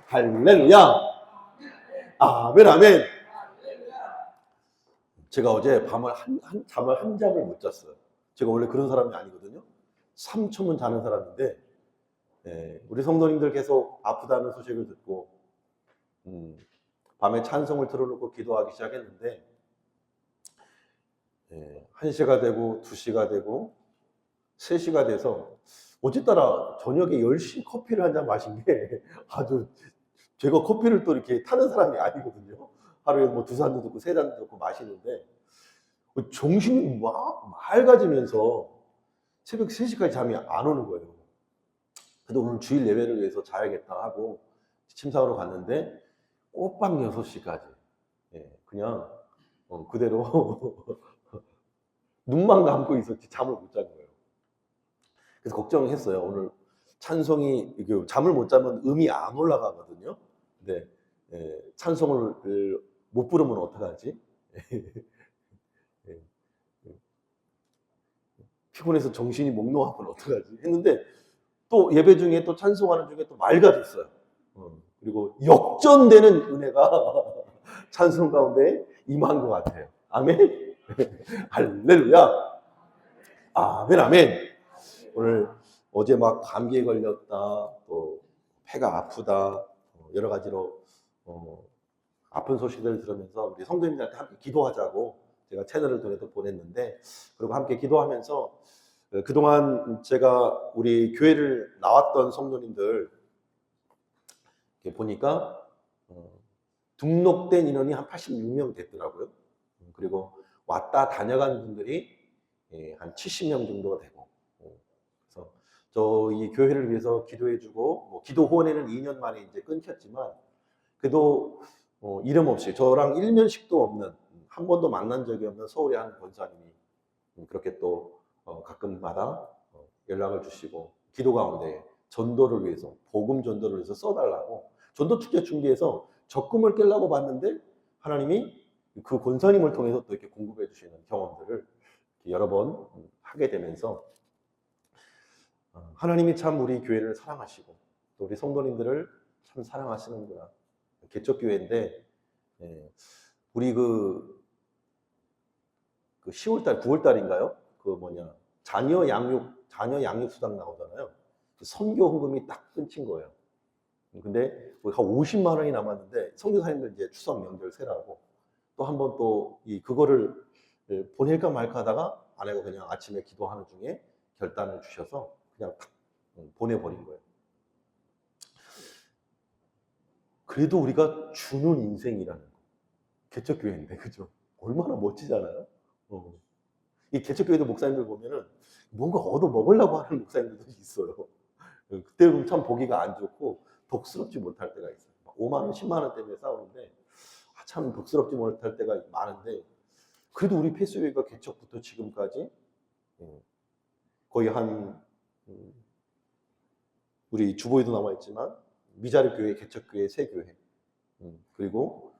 할렐루야. 아멘, 아멘. 제가 어제 잠을 한 잠을 못 잤어요. 제가 원래 그런 사람이 아니거든요. 3초면 자는 사람인데, 우리 성도님들 계속 아프다는 소식을 듣고, 밤에 찬송을 틀어놓고 기도하기 시작했는데, 1시가 되고, 2시가 되고, 3시가 돼서, 어쨌더라 저녁에 10시 커피를 한 잔 마신 게 아주, 제가 커피를 또 이렇게 타는 사람이 아니거든요. 하루에 뭐 2잔도 듣고 3잔도 듣고 마시는데, 정신이 막 맑아지면서 새벽 3시까지 잠이 안 오는 거예요. 그래도 오늘 주일 예배를 위해서 자야겠다 하고 침상으로 갔는데 꽃밤 6시까지 그냥 그대로 눈만 감고 있었지 잠을 못 잔 거예요. 그래서 걱정했어요. 오늘 찬송이 잠을 못 자면 음이 안 올라가거든요. 근데 찬송을 못 부르면 어떡하지? 피곤해서 정신이 몽롱하면 어떡하지? 했는데 또 예배 중에 또 찬송하는 중에 또 맑아졌어요. 그리고 역전되는 은혜가 찬송 가운데 임한 것 같아요. 아멘. 할렐루야. 아멘, 아멘. 오늘 어제 막 감기에 걸렸다, 또 폐가 아프다, 여러 가지로 아픈 소식들을 들으면서 우리 성도님들한테 함께 기도하자고 제가 채널을 통해서 보냈는데, 그리고 함께 기도하면서 그동안 제가 우리 교회를 나왔던 성도님들 보니까 등록된 인원이 한 86명 됐더라고요. 그리고 왔다 다녀간 분들이 한 70명 정도가 되고, 그래서 저희 교회를 위해서 기도해주고, 뭐 기도 후원회는 2년 만에 이제 끊겼지만, 그래도 이름 없이 저랑 일면식도 없는, 한 번도 만난 적이 없는 서울의 한 권사님이 그렇게 또 가끔마다 연락을 주시고, 기도 가운데 전도를 위해서, 복음 전도를 위해서 써달라고 전도 축제 준비해서 적금을 깨려고 봤는데, 하나님이 그 권사님을 통해서 또 이렇게 공급해 주시는 경험들을 여러 번 하게 되면서, 하나님이 참 우리 교회를 사랑하시고 또 우리 성도님들을 참 사랑하시는구나. 개척교회인데 우리 그 10월달 9월달인가요? 자녀 양육 수당 나오잖아요. 선교 헌금이 딱 끊긴 거예요. 근데 한 50만 원이 남았는데, 선교사님들 이제 추석 명절 세라고 또 한 번 또 그거를 보낼까 말까 하다가 아내가 그냥 아침에 기도하는 중에 결단을 주셔서 그냥 탁 보내버린 거예요. 그래도 우리가 주는 인생이라는 거, 개척교회인데, 그죠? 얼마나 멋지잖아요. 이 개척교회도 목사님들 보면은 뭔가 얻어 먹으려고 하는 목사님들도 있어요. 그때 보면 참 보기가 안 좋고 복스럽지 못할 때가 있어요. 5만 원, 10만 원 때문에 싸우는데 참 복스럽지 못할 때가 많은데, 그래도 우리 패스웨이가 개척부터 지금까지 거의 한 우리 주보에도 남아있지만 미자립 교회, 개척교회 3교회, 그리고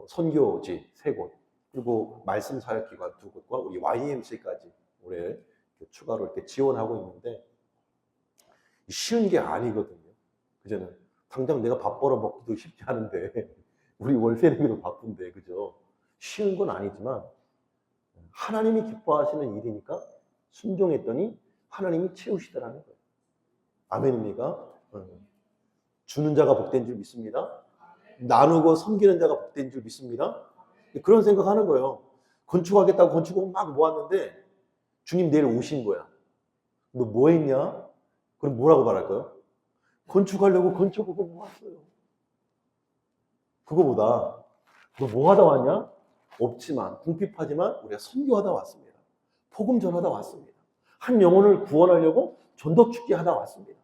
선교지 3곳, 그리고 말씀 사역기관 2곳과 우리 YMCA까지 올해 추가로 이렇게 지원하고 있는데, 쉬운 게 아니거든요. 그저는 당장 내가 밥 벌어 먹기도 쉽지 않은데 우리 월세 내기도 바쁜데, 그죠? 쉬운 건 아니지만 하나님이 기뻐하시는 일이니까 순종했더니 하나님이 채우시더라는 거예요. 아멘입니까? 주는 자가 복된 줄 믿습니다. 나누고 섬기는 자가 복된 줄 믿습니다. 그런 생각하는 거예요. 건축하겠다고 건축원 막 모았는데 주님 내일 오신 거야. 너 뭐 했냐? 그럼 뭐라고 말할까요? 건축하려고 건축원 모았어요. 그거보다 너 뭐 하다 왔냐? 없지만, 궁핍하지만 우리가 선교하다 왔습니다. 복음 전하다 왔습니다. 한 영혼을 구원하려고 전도 축제 하다 왔습니다.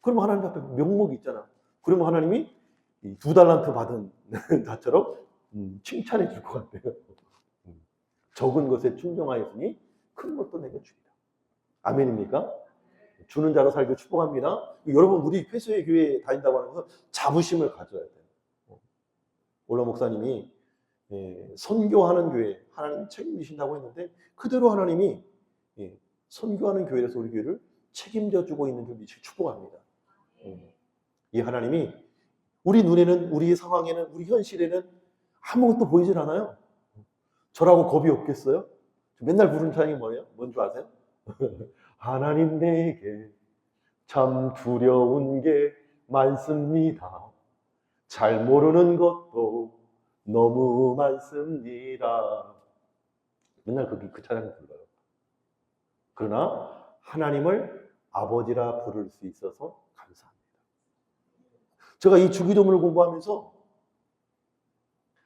그러면 하나님 앞에 명목이 있잖아. 그러면 하나님이 2달란트 받은 자처럼 칭찬해 줄 것 같아요. 적은 것에 충정하였으니 큰 것도 내게 주리라. 아멘입니까? 주는 자로 살기를 축복합니다. 여러분, 우리 회수의 교회에 다닌다고 하는 것은 자부심을 가져야 돼요. 올라 목사님이 선교하는 교회 하나님 책임지신다고 했는데, 그대로 하나님이 선교하는 교회에서 우리 교회를 책임져 주고 있는 줄 믿고 축복합니다. 이 하나님이 우리 눈에는, 우리 상황에는, 우리 현실에는 아무것도 보이질 않아요. 저라고 겁이 없겠어요? 맨날 부르는 찬양이 뭐예요? 뭔 줄 아세요? 하나님 내게 참 두려운 게 많습니다. 잘 모르는 것도 너무 많습니다. 맨날 그 찬양을 불러요. 그러나 하나님을 아버지라 부를 수 있어서 감사합니다. 제가 이 주기도문을 공부하면서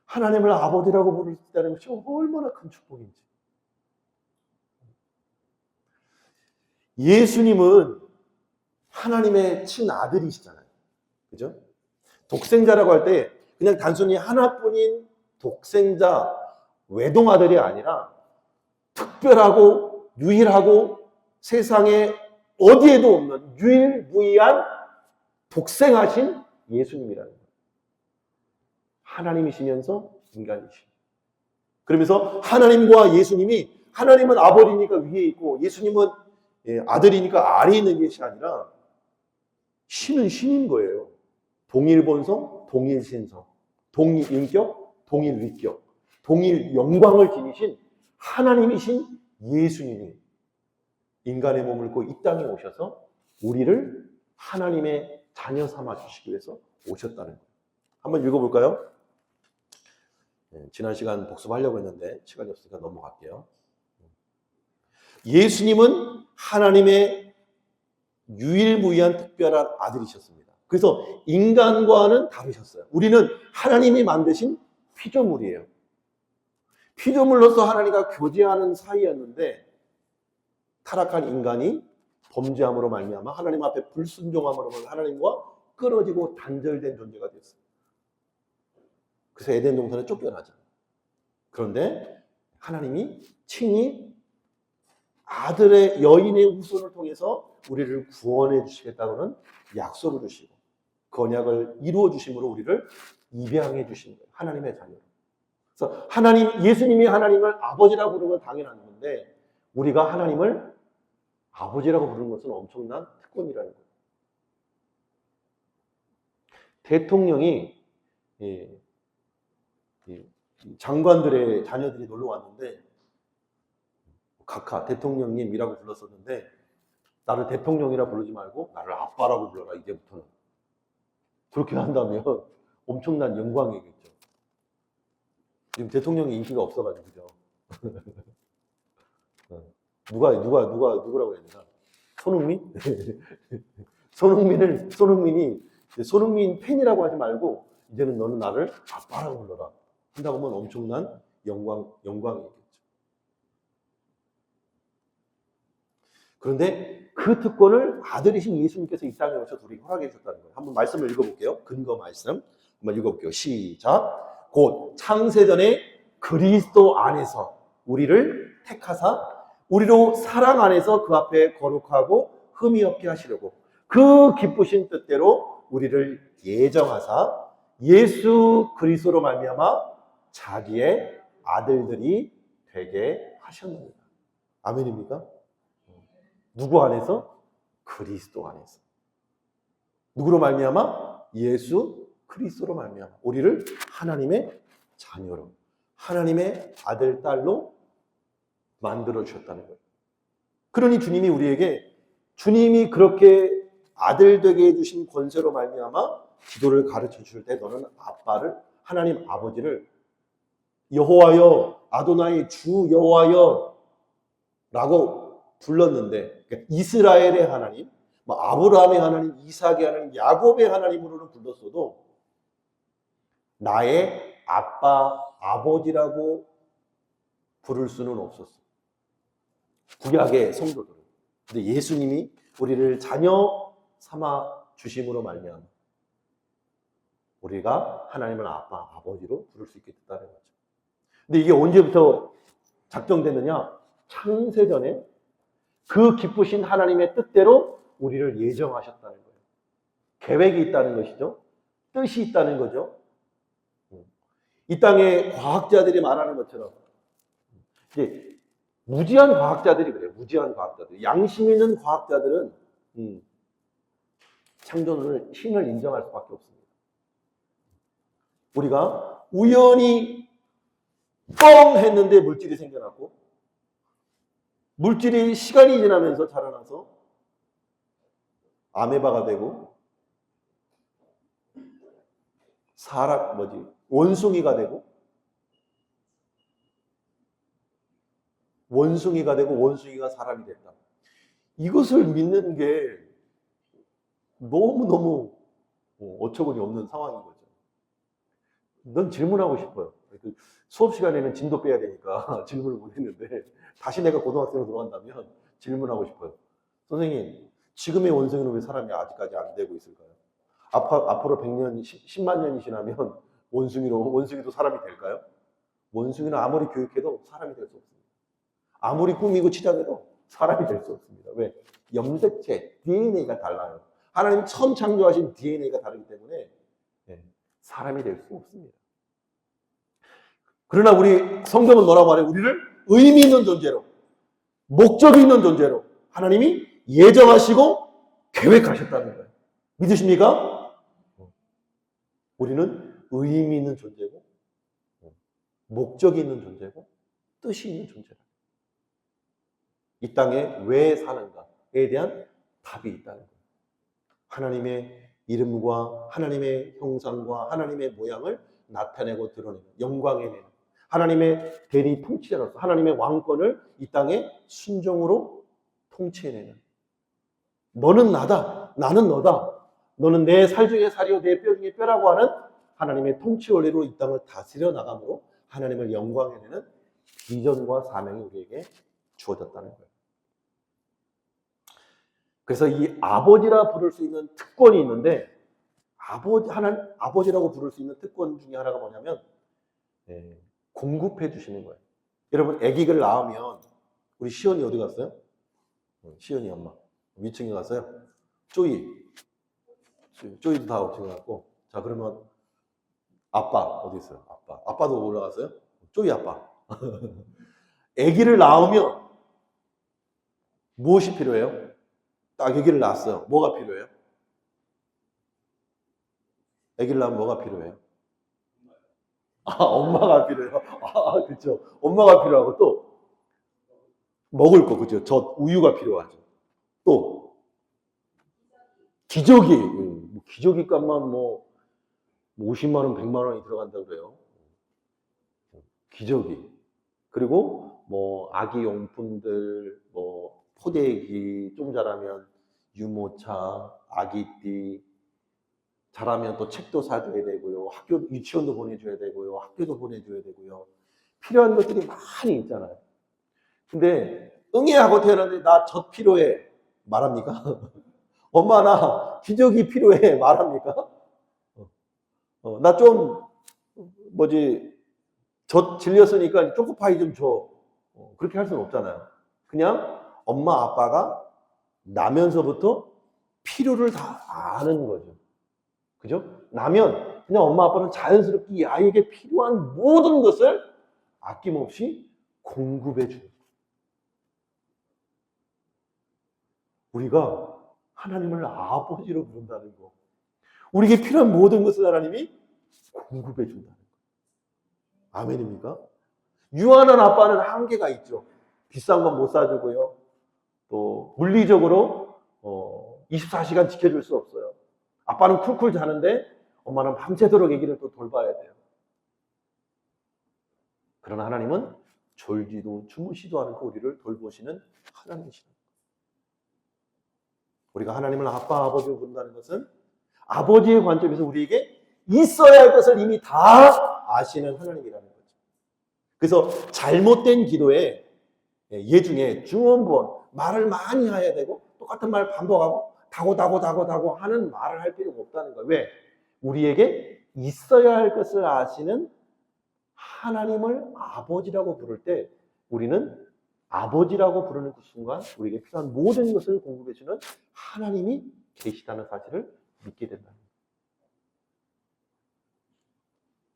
하나님을 아버지라고 부를 수 있다는 것이 얼마나 큰 축복인지. 예수님은 하나님의 친아들이시잖아요. 그죠? 독생자라고 할 때 그냥 단순히 하나뿐인 독생자, 외동아들이 아니라 특별하고 유일하고 세상에 어디에도 없는 유일무이한 독생하신 예수님이라는 거예요. 하나님이시면서 인간이시. 그러면서 하나님과 예수님이, 하나님은 아버지니까 위에 있고 예수님은 아들이니까 아래에 있는 것이 아니라 신은 신인 거예요. 동일 본성, 동일 신성, 동일 인격, 동일 위격, 동일 영광을 지니신 하나님이신 예수님이 인간의 몸을 입고 이 땅에 오셔서 우리를 하나님의 자녀 삼아 주시기 위해서 오셨다는 거예요. 한번 읽어볼까요? 지난 시간 복습하려고 했는데 시간이 없으니까 넘어갈게요. 예수님은 하나님의 유일무이한 특별한 아들이셨습니다. 그래서 인간과는 다르셨어요. 우리는 하나님이 만드신 피조물이에요. 피조물로서 하나님과 교제하는 사이였는데 타락한 인간이 범죄함으로 말미암아 하나님 앞에 불순종함으로 하나님과 끊어지고 단절된 존재가 됐어요. 그래서 에덴 동산에 쫓겨나잖아요. 그런데 하나님이 친히 아들의 여인의 후손을 통해서 우리를 구원해 주시겠다고는 약속을 주시고 그 언약을 이루어 주심으로 우리를 입양해 주신 거예요. 하나님의 자녀로. 그래서 예수님이 하나님을 아버지라고 부르는 건 당연한 건데 우리가 하나님을 아버지라고 부르는 것은 엄청난 특권이라는 거예요. 대통령이 장관들의 자녀들이 놀러 왔는데 각하 대통령님이라고 불렀었는데 나를 대통령이라 부르지 말고 나를 아빠라고 불러라 이제부터는. 그렇게 한다면 엄청난 영광이겠죠. 지금 대통령이 인기가 없어가지고 그죠. 누구라고 해야 되나? 손흥민? 손흥민 팬이라고 하지 말고 이제는 너는 나를 아빠라고 불러라 한다고 하면 엄청난 영광이겠죠. 그런데 그 특권을 아들이신 예수님께서 이 땅에 오셔서 우리 허락해 주셨다는 거예요. 한번 말씀을 읽어볼게요. 근거 말씀 한번 읽어볼게요. 시작. 곧 창세전에 그리스도 안에서 우리를 택하사 우리로 사랑 안에서 그 앞에 거룩하고 흠이 없게 하시려고 그 기쁘신 뜻대로 우리를 예정하사 예수 그리스도로 말미암아 자기의 아들들이 되게 하셨습니다. 아멘입니까? 누구 안에서? 그리스도 안에서. 누구로 말미암아? 예수 그리스도로 말미암아 우리를 하나님의 자녀로, 하나님의 아들, 딸로 만들어 주셨다는 거예요. 그러니 주님이 우리에게 주님이 그렇게 아들 되게 해주신 권세로 말미암아 기도를 가르쳐 줄 때 너는 아빠를, 하나님 아버지를 여호와여, 아도나이 주 여호와여 라고 불렀는데 그러니까 이스라엘의 하나님, 아브라함의 하나님, 이삭의 하나님, 야곱의 하나님으로는 불렀어도 나의 아빠, 아버지라고 부를 수는 없었어. 구약의 성도들은. 근데 예수님이 우리를 자녀 삼아 주심으로 말미암아 우리가 하나님을 아빠, 아버지로 부를 수 있게 됐다는 거죠. 근데 이게 언제부터 작정됐느냐? 창세전에 그 기쁘신 하나님의 뜻대로 우리를 예정하셨다는 거예요. 계획이 있다는 것이죠. 뜻이 있다는 거죠. 이 땅에 과학자들이 말하는 것처럼 이제 무지한 과학자들이 그래요. 무지한 과학자들. 양심 있는 과학자들은 창조론을 신을 인정할 수밖에 없습니다. 우리가 우연히 뻥 했는데 물질이 생겨났고, 물질이 시간이 지나면서 자라나서 아메바가 되고, 원숭이가 되고, 원숭이가 사람이 됐다. 이것을 믿는 게 너무너무 어처구니 없는 상황인 거죠. 넌 질문하고 싶어요. 수업 시간에는 진도 빼야 되니까 질문을 못 했는데, 다시 내가 고등학생으로 들어간다면 질문하고 싶어요. 선생님, 지금의 원숭이는 왜 사람이 아직까지 안 되고 있을까요? 앞으로 100년, 10만 년이 지나면 원숭이도 사람이 될까요? 원숭이는 아무리 교육해도 사람이 될 수 없습니다. 아무리 꾸미고 치장해도 사람이 될 수 없습니다. 왜? 염색체, DNA가 달라요. 하나님 처음 창조하신 DNA가 다르기 때문에 사람이 될 수 없습니다. 그러나 우리 성경은 뭐라고 말해요? 우리를 의미 있는 존재로, 목적이 있는 존재로 하나님이 예정하시고 계획하셨다는 거예요. 믿으십니까? 우리는 의미 있는 존재고, 목적이 있는 존재고, 뜻이 있는 존재다. 이 땅에 왜 사는가에 대한 답이 있다는 거예요. 하나님의 이름과 하나님의 형상과 하나님의 모양을 나타내고 드러내는, 영광해내는 하나님의 대리 통치자로서 하나님의 왕권을 이 땅에 순종으로 통치해내는, 너는 나다, 나는 너다, 너는 내 살 중에 살이요 내 뼈 중에 뼈라고 하는 하나님의 통치 원리로 이 땅을 다스려 나감으로 하나님을 영광해내는 비전과 사명이 우리에게 주어졌다는 거예요. 그래서 이 아버지라 부를 수 있는 특권이 있는데, 아버지라고 부를 수 있는 특권 중에 하나가 뭐냐면 공급해 주시는 거예요. 여러분, 아기를 낳으면 우리 시연이 어디 갔어요? 시연이 엄마 위층에 갔어요. 쪼이도 다 위층에 갔고, 자 그러면 아빠 어디 있어요? 아빠도 올라갔어요? 쪼이 아빠. 아기를 낳으면 무엇이 필요해요? 딱 아기를 낳았어요. 뭐가 필요해요? 아기를 낳으면 뭐가 필요해요? 엄마가 필요해요. 그렇죠. 엄마가 필요하고, 또 먹을 거, 그죠? 우유가 필요하죠. 또 기저귀, 기저귀 값만 50만 원, 100만 원이 들어간다고 그래요. 기저귀. 그리고 아기 용품들, 포대기, 좀 자라면 유모차, 아기띠, 자라면 또 책도 사줘야 되고요. 유치원도 보내줘야 되고요. 학교도 보내줘야 되고요. 필요한 것들이 많이 있잖아요. 근데 응애하고 태어났는데 나 젖 필요해 말합니까? 엄마 나 기저귀 필요해 말합니까? 나 좀 젖 질렸으니까 초코파이 좀 줘. 그렇게 할 수는 없잖아요. 그냥 엄마 아빠가 나면서부터 필요를 다 아는 거죠. 그죠? 나면 그냥 엄마 아빠는 자연스럽게 이 아이에게 필요한 모든 것을 아낌없이 공급해 주는 거예요. 우리가 하나님을 아버지로 부른다는 거, 우리에게 필요한 모든 것을 하나님이 공급해 준다는 거예요. 아멘입니까? 유한한 아빠는 한계가 있죠. 비싼 건 못 사주고요. 또 물리적으로 24시간 지켜줄 수 없어요. 아빠는 쿨쿨 자는데 엄마는 밤새도록 아기를 또 돌봐야 돼요. 그러나 하나님은 졸지도 주무시도 않고 우리를 돌보시는 하나님이십니다. 우리가 하나님을 아빠, 아버지로 부른다는 것은 아버지의 관점에서 우리에게 있어야 할 것을 이미 다 아시는 하나님이라는 거죠. 그래서 잘못된 기도에 예중에 중원부원 말을 많이 해야 되고, 똑같은 말 반복하고 다고 하는 말을 할 필요가 없다는 거예요. 왜? 우리에게 있어야 할 것을 아시는 하나님을 아버지라고 부를 때 우리는 아버지라고 부르는 그 순간 우리에게 필요한 모든 것을 공급해 주는 하나님이 계시다는 사실을 믿게 된다.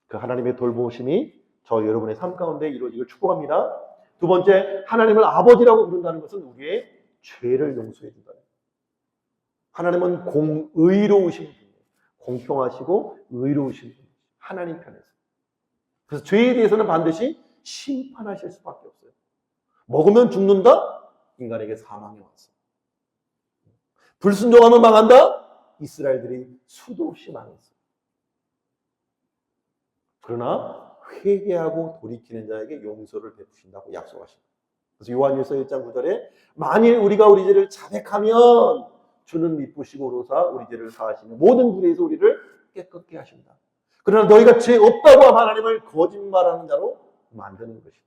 그 하나님의 돌보심이 저 여러분의 삶 가운데 이루어지길 축복합니다. 두 번째, 하나님을 아버지라고 부른다는 것은 우리의 죄를 용서해 준다. 하나님은 의로우신 분이에요. 공평하시고 의로우신 분이에요. 하나님 편에서. 그래서 죄에 대해서는 반드시 심판하실 수밖에 없어요. 먹으면 죽는다? 인간에게 사망이 왔어. 불순종하면 망한다? 이스라엘들이 수도 없이 망했어. 그러나 회개하고 돌이키는 자에게 용서를 베푸신다고 약속하십니다. 그래서 요한일서 1장 9절에 만일 우리가 우리 죄를 자백하면 주는 미쁘시고 로사 우리 죄를 사하시며 모든 불의에서 우리를 깨끗게 하십니다. 그러나 너희가 죄 없다고 하면 하나님을 거짓말하는 자로 만드는 것이다.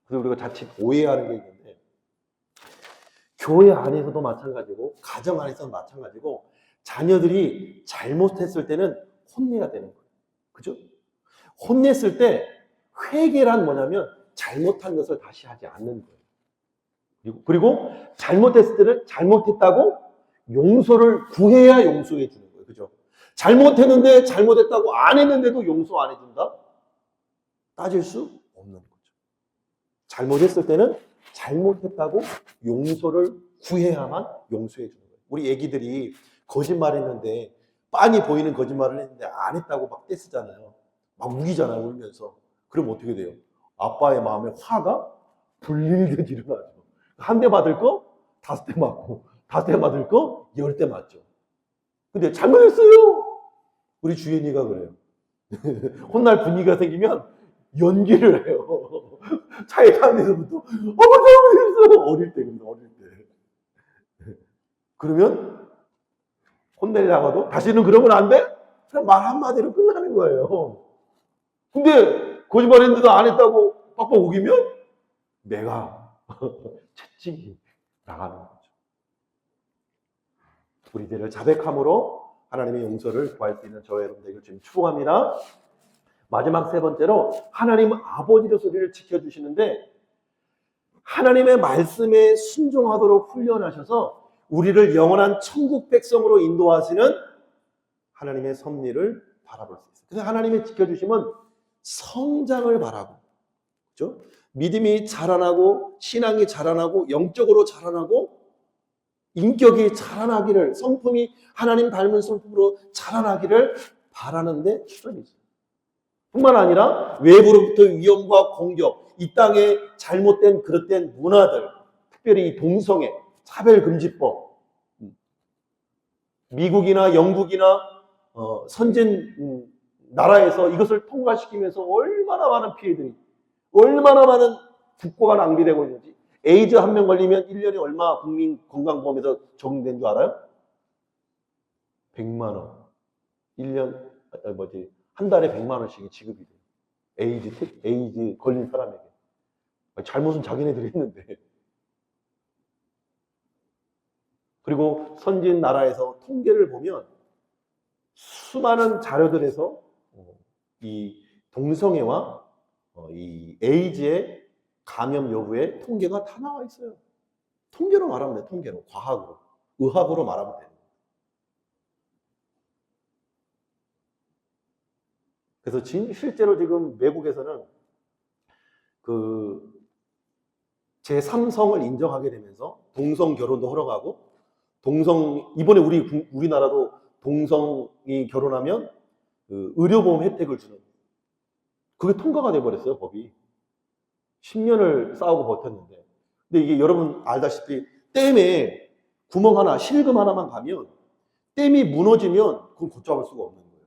그래서 우리가 자칫 오해하는 게 있는데 교회 안에서도 마찬가지고 가정 안에서도 마찬가지고 자녀들이 잘못했을 때는 혼내야 되는 거예요. 그죠? 혼냈을 때 회개란 뭐냐면 잘못한 것을 다시 하지 않는 거예요. 그리고 잘못했을 때는 잘못했다고 용서를 구해야 용서해 주는 거예요. 그죠? 잘못했는데 잘못했다고 안 했는데도 용서 안 해준다? 따질 수 없는 거죠. 잘못했을 때는 잘못했다고 용서를 구해야만 용서해 주는 거예요. 우리 애기들이 거짓말했는데 빤히 보이는 거짓말을 했는데 안 했다고 막 떼쓰잖아요. 막 우기잖아요, 울면서. 그럼 어떻게 돼요? 아빠의 마음에 화가 불릴듯 일어나죠. 한 대 맞을 거 5대 맞고 5대 맞을 거 10대 맞죠. 근데 잘못했어요. 우리 주연이가 그래요. 혼날 분위기가 생기면 연기를 해요. 차에 타는 데서부터 잘못했어. 어릴 때. 그러면 혼내려고도 다시는 그러면 안 돼? 그냥 말 한마디로 끝나는 거예요. 근데 거짓말했는데도 안 했다고 빡빡 우기면 내가 채찍이 나가는 거죠. 우리 죄를 자백함으로 하나님의 용서를 구할 수 있는 저와 여러분 되기를 주님 축복합니다. 마지막 세 번째로 하나님 아버지로서 우리를 지켜주시는데 하나님의 말씀에 순종하도록 훈련하셔서 우리를 영원한 천국 백성으로 인도하시는 하나님의 섭리를 바라볼 수 있어요. 그래서 하나님의 지켜주심은 성장을 바라고, 그렇죠? 믿음이 자라나고 신앙이 자라나고 영적으로 자라나고 인격이 자라나기를, 성품이 하나님 닮은 성품으로 자라나기를 바라는데 시간이 있어요. 뿐만 아니라 외부로부터 위험과 공격, 이 땅의 잘못된 그릇된 문화들, 특별히 이 동성애, 차별금지법, 미국이나 영국이나 선진 나라에서 이것을 통과시키면서 얼마나 많은 피해들이, 얼마나 많은 국고가 낭비되고 있는지. 에이즈 한 명 걸리면 1년에 얼마 국민 건강보험에서 적용된 줄 알아요? 100만 원. 1년, 한 달에 100만 원씩이 지급이 돼요. 에이즈 걸린 사람에게. 잘못은 자기네들이 했는데. 그리고 선진 나라에서 통계를 보면 수많은 자료들에서 이 동성애와 이 에이즈의 감염 여부의 통계가 다 나와 있어요. 통계로 말하면 돼요. 통계로. 과학으로. 의학으로 말하면 돼요. 그래서 실제로 지금 외국에서는 그 제3성을 인정하게 되면서 동성 결혼도 허락하고 이번에 우리나라도 동성이 결혼하면 그 의료보험 혜택을 주는, 그게 통과가 돼버렸어요, 법이. 10년을 싸우고 버텼는데. 근데 이게 여러분 알다시피 댐에 구멍 하나, 실금 하나만 가면 댐이 무너지면 그건 걷잡을 수가 없는 거예요.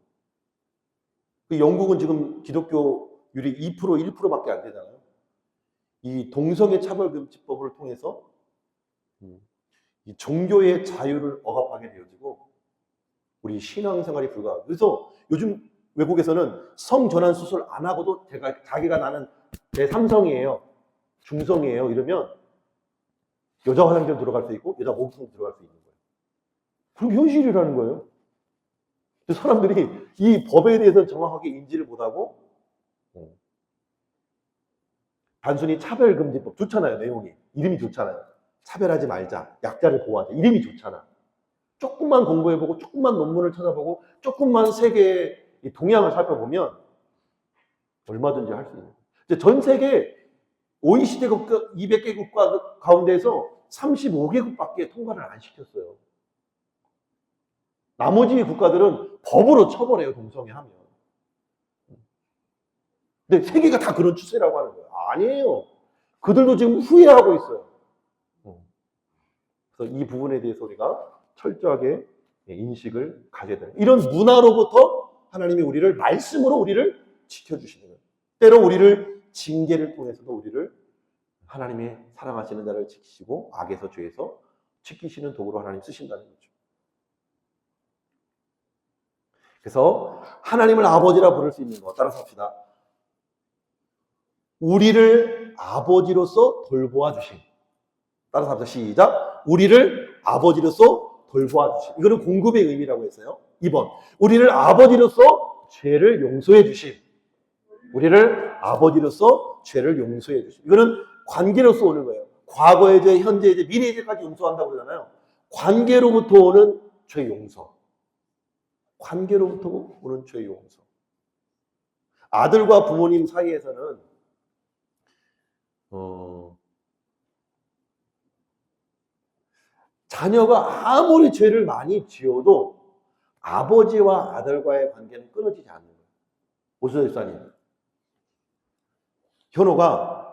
그 영국은 지금 기독교율이 2%, 1%밖에 안 되잖아요. 이 동성애 차별금지법을 통해서 이 종교의 자유를 억압하게 되어지고 우리 신앙생활이 불가하고, 그래서 요즘 외국에서는 성전환 수술 안 하고도 자기가 나는 제3성이에요, 중성이에요 이러면 여자 화장실 들어갈 수 있고 여자 목욕탕 들어갈 수 있는 거예요. 그게 현실이라는 거예요. 사람들이 이 법에 대해서 정확하게 인지를 못하고 단순히 차별금지법 좋잖아요. 내용이 이름이 좋잖아요. 차별하지 말자, 약자를 보호하자, 이름이 좋잖아. 조금만 공부해보고 조금만 논문을 찾아보고 조금만 세계의 동향을 살펴보면 얼마든지 할 수 있는 거예요. 전 세계 OECD 국가 200개 국가 가운데서 35개국밖에 통과를 안 시켰어요. 나머지 국가들은 법으로 처벌해요, 동성애하면. 근데 세계가 다 그런 추세라고 하는 거예요. 아니에요. 그들도 지금 후회하고 있어요. 그래서 이 부분에 대해서 우리가 철저하게 인식을 가져야 돼요. 이런 문화로부터 하나님이 우리를 말씀으로 우리를 지켜주시는 거예요. 때로 우리를 징계를 통해서도 우리를 하나님의 사랑하시는 자를 지키시고 악에서 죄에서 지키시는 도구로 하나님 쓰신다는 거죠. 그래서 하나님을 아버지라 부를 수 있는 것 따라서 합시다. 우리를 아버지로서 돌보아 주신. 따라서 합시다. 시작. 우리를 아버지로서 돌보아 주신. 이거는 공급의 의미라고 했어요. 2번. 우리를 아버지로서 죄를 용서해 주신. 우리를 아버지로서 죄를 용서해 주신. 이거는 관계로서 오는 거예요. 과거의 죄, 현재의 죄, 미래의 죄까지 용서한다고 그러잖아요. 관계로부터 오는 죄 용서. 관계로부터 오는 죄 용서. 아들과 부모님 사이에서는 자녀가 아무리 죄를 많이 지어도 아버지와 아들과의 관계는 끊어지지 않는 거예요. 오수자 집사님, 현호가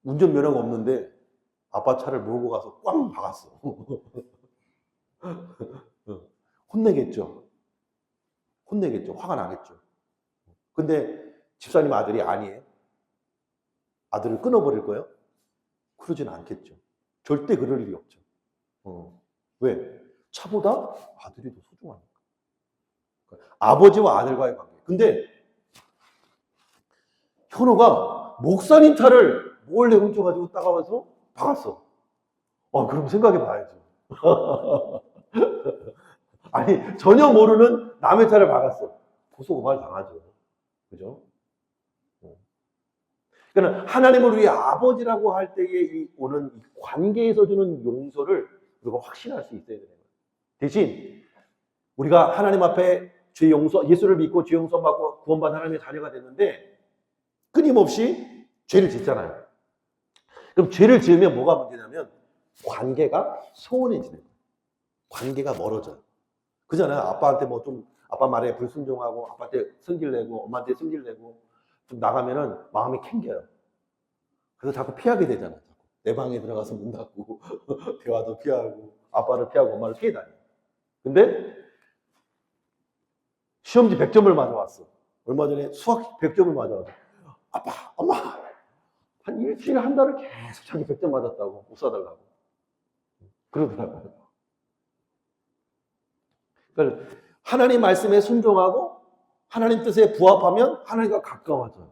운전면허가 없는데 아빠 차를 몰고 가서 꽝 박았어. 혼내겠죠. 혼내겠죠. 화가 나겠죠. 근데 집사님 아들이 아니에요. 아들을 끊어버릴 거예요? 그러진 않겠죠. 절대 그럴 일이 없죠. 왜? 차보다 아들이 더 소중하니까. 아버지와 아들과의 관계. 근데 현호가 목사님 차를 몰래 훔쳐가지고 따가워서 박았어. 그럼 생각해 봐야죠. 아니, 전혀 모르는 남의 차를 박았어. 고소고발 당하죠. 그죠? 그러니까 하나님을 우리 아버지라고 할 때에 오는 관계에서 주는 용서를 우리가 확신할 수 있어야 되는 거예요. 대신 우리가 하나님 앞에 죄 용서, 예수를 믿고 죄 용서 받고 구원받은 하나님의 자녀가 됐는데 끊임없이 죄를 짓잖아요. 그럼 죄를 지으면 뭐가 문제냐면 관계가 소원해지는 거예요. 관계가 멀어져요. 그잖아요. 아빠한테 뭐 좀 아빠 말에 불순종하고 아빠한테 승질 내고 엄마한테 승질 내고 좀 나가면은 마음이 캥겨요. 그래서 자꾸 피하게 되잖아요. 내 방에 들어가서 문 닫고 대화도 피하고 아빠를 피하고 엄마를 피해 다녀요. 근데 시험지 100점을 맞아왔어. 얼마 전에 수학 100점을 맞아왔어. 아빠, 엄마, 한 일주일에 한 달을 계속 자기 100점 맞았다고 못 사달라고 그러더라고요. 그러니까 하나님 말씀에 순종하고 하나님 뜻에 부합하면 하나님과 가까워져요.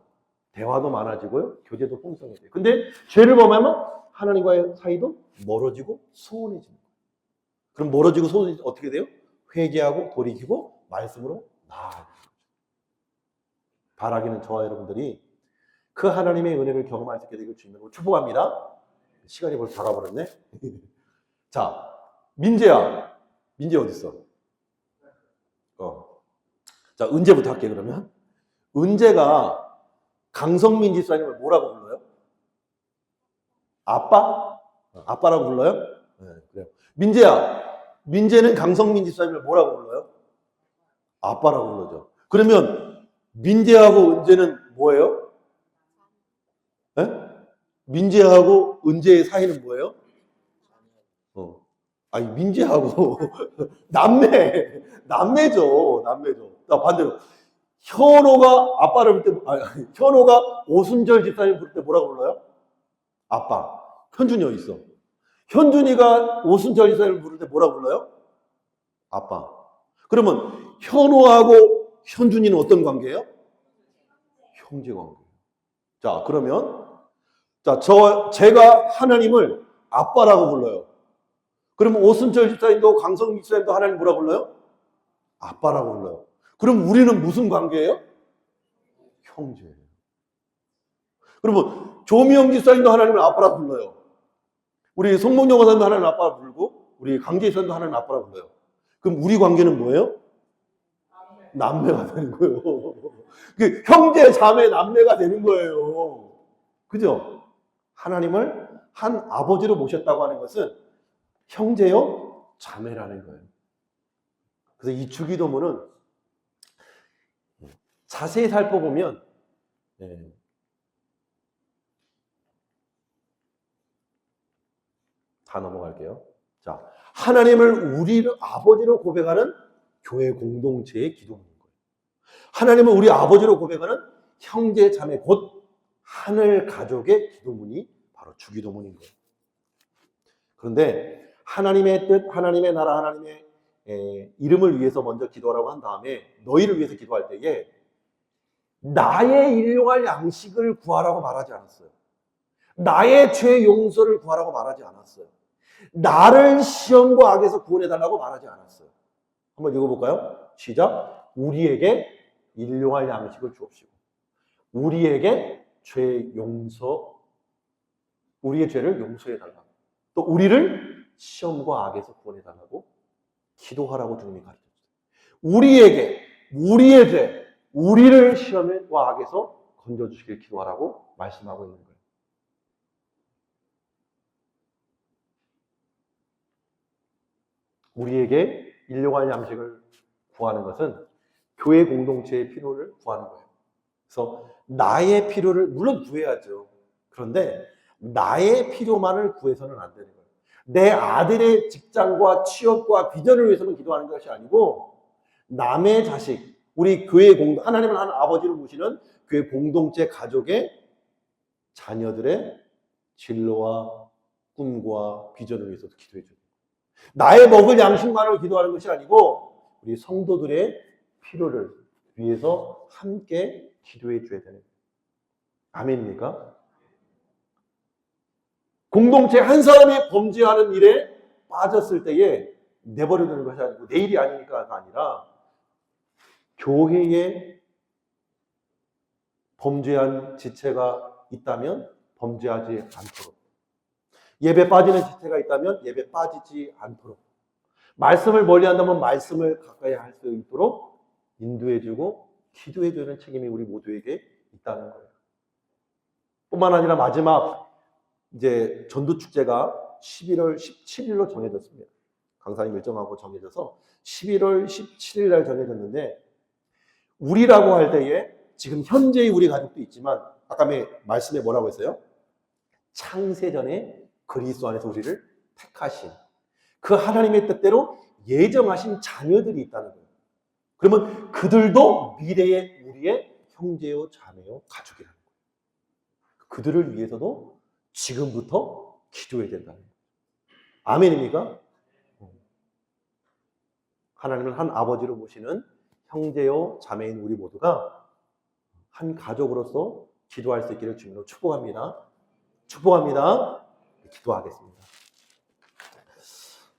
대화도 많아지고요. 교제도 풍성해져요. 근데 죄를 범하면 하나님과의 사이도 멀어지고 소원해집니다. 그럼 멀어지고 소원해지면 어떻게 돼요? 회개하고 돌이키고 말씀으로 나아가요. 바라기는 저와 여러분들이 그 하나님의 은혜를 경험할 수 있게 되길 주님으로 축복합니다. 시간이 벌써 다가버렸네. 자, 민재야. 민재 어디 있어? 자, 은재부터 할게 그러면. 은재가 강성민 집사님을 뭐라고 불러요? 아빠? 아빠라고 불러요? 네, 그래요. 민재야, 민재는 강성민 집사님을 뭐라고 불러요? 아빠라고 불러죠. 그러면 민재하고 은재는 뭐예요? 네? 민재하고 은재의 사이는 뭐예요? 아니, 민재하고 남매죠. 나 반대로. 현호가 아빠를 부를 때, 현호가 오순절 집사님 부를 때 뭐라고 불러요? 아빠. 현준이 어디 있어? 현준이가 오순절 집사님 부를 때 뭐라고 불러요? 아빠. 그러면 현호하고 현준이는 어떤 관계예요? 형제 관계. 자, 그러면 제가 하나님을 아빠라고 불러요. 그러면 오순절 집사님도 강성민 집사님도 하나님 뭐라고 불러요? 아빠라고 불러요. 그럼 우리는 무슨 관계예요? 형제예요. 그러면 조미영 집사님도 하나님을 아빠라고 불러요. 우리 송몽영 원사님도 하나님 아빠라고 부르고 우리 강재 집사님도 하나님 아빠라고 불러요. 그럼 우리 관계는 뭐예요? 남매가 되는 거예요. 형제, 자매, 남매가 되는 거예요. 그죠? 하나님을 한 아버지로 모셨다고 하는 것은 형제요, 자매라는 거예요. 그래서 이 주기도문은 자세히 살펴보면 다 넘어갈게요. 자, 하나님을 우리 아버지로 고백하는 교회 공동체의 기도문인 거예요. 하나님을 우리 아버지로 고백하는 형제 자매 곧 하늘 가족의 기도문이 바로 주기도문인 거예요. 그런데 하나님의 뜻, 하나님의 나라, 하나님의 이름을 위해서 먼저 기도하라고 한 다음에 너희를 위해서 기도할 때에 나의 일용할 양식을 구하라고 말하지 않았어요. 나의 죄 용서를 구하라고 말하지 않았어요. 나를 시험과 악에서 구원해달라고 말하지 않았어요. 한번 읽어볼까요? 시작. 우리에게 일용할 양식을 주옵시고 우리에게 우리의 죄를 용서해달라고 또 우리를 시험과 악에서 구원해달라고 기도하라고 주님이 가르쳤어요. 우리의 죄, 우리를 시험과 악에서 건져주시길 기도하라고 말씀하고 있는 거예요. 우리에게 일용할 양식을 구하는 것은 교회 공동체의 필요를 구하는 거예요. 그래서 나의 필요를 물론 구해야죠. 그런데 나의 필요만을 구해서는 안 되는 거예요. 내 아들의 직장과 취업과 비전을 위해서만 기도하는 것이 아니고 남의 자식, 우리 교회 하나님을 하는 아버지로 모시는 교회 공동체 가족의 자녀들의 진로와 꿈과 비전을 위해서도 기도해 줘요. 나의 먹을 양식만을 기도하는 것이 아니고 우리 성도들의 필요를 위해서 함께 기도해 줘야 되는 거예요. 아멘입니까? 공동체 한 사람이 범죄하는 일에 빠졌을 때에 내버려 두는 것이 아니고 내일이 아니니까가 아니라 교회에 범죄한 지체가 있다면 범죄하지 않도록 예배 빠지는 지체가 있다면 예배 빠지지 않도록 말씀을 멀리한다면 말씀을 가까이 할 수 있도록 인도해주고 기도해주는 책임이 우리 모두에게 있다는 거예요. 뿐만 아니라 마지막 이제 전도축제가 11월 17일로 정해졌습니다. 강사님 일정하고 정해져서 11월 17일 날 정해졌는데 우리라고 할 때에 지금 현재의 우리 가족도 있지만 아까 말씀에 뭐라고 했어요? 창세전에 그리스도 안에서 우리를 택하신 그 하나님의 뜻대로 예정하신 자녀들이 있다는 거예요. 그러면 그들도 미래의 우리의 형제요 자매요 가족이라는 거예요. 그들을 위해서도 지금부터 기도해야 된다는 거예요. 아멘입니까? 하나님을 한 아버지로 모시는 형제요 자매인 우리 모두가 한 가족으로서 기도할 수 있기를 주님으로 축복합니다. 기도하겠습니다.